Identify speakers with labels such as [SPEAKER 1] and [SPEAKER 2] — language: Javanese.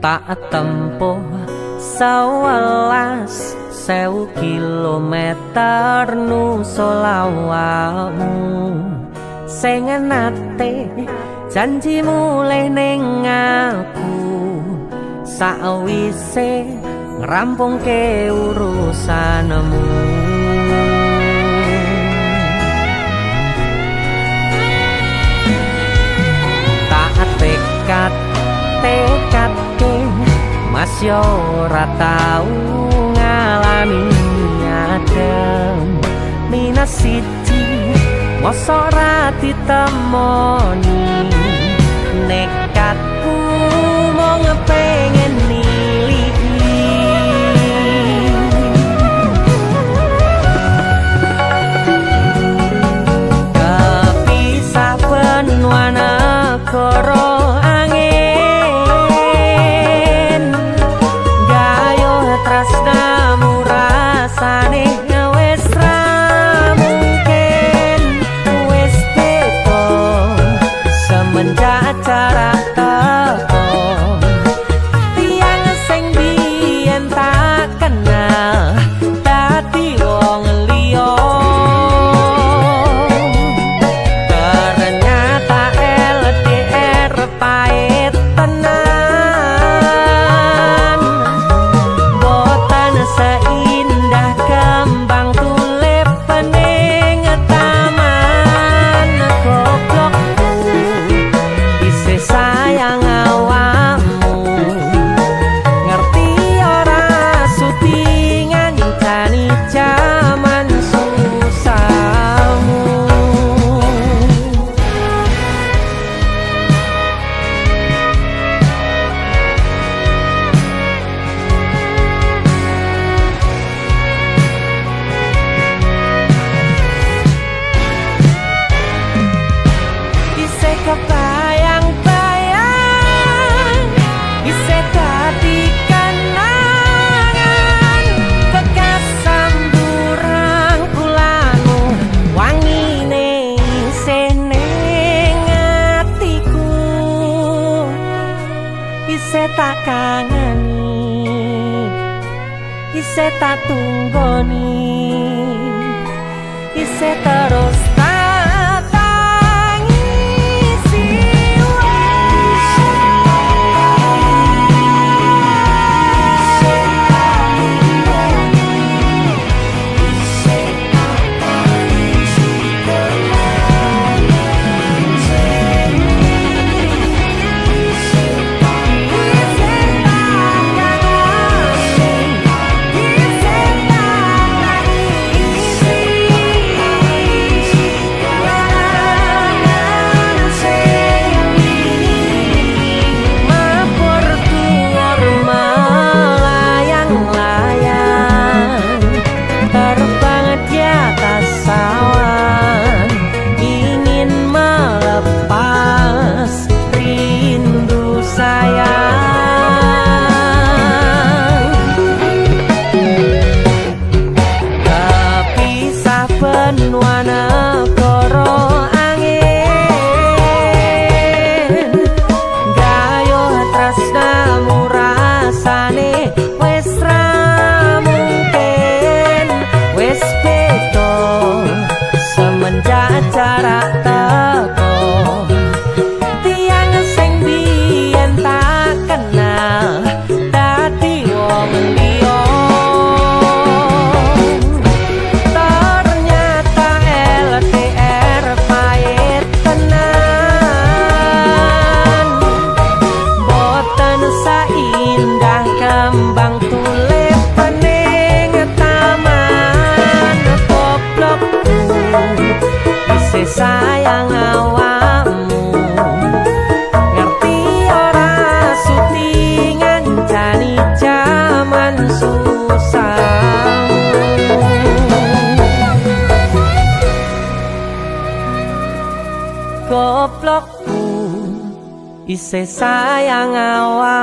[SPEAKER 1] tak tempuh 11.000 kilometer nusolawakmu sing nate janji mulih ning aku sakwise ngrampungke urusanmu. Tak tekadke mas yo ora tau ngalami adem minus siji mosok ora ditemoni nekatku mau ngepengen niliki kepisah benua negara tresnamu rasane wis ra mungkin wis beda semenjak jarak teko tiang sing biyen tak kenal dadi wong liya ternyata LDR pahit tenan seindah kembang tulip pening taman goblokku isih sayang awakmu ngerti ora sudi ngancani jaman susahmu. Kebayang-bayang isih dadi kenangan bekas samburan kulanu wangine isih ning atiku isih tak kangeni isih tak tunggoni isih terus benua negara angin gayuh tresnamu rasane wis ra mungkin wis beda semenjak jarak teko tiang sing biyen tak kenal dadi wong liya indah kembang tulip pening taman goblokku isih sayang awakmu ngerti ora sudi ngancani jaman susahmu goblokku isih sayang awakmu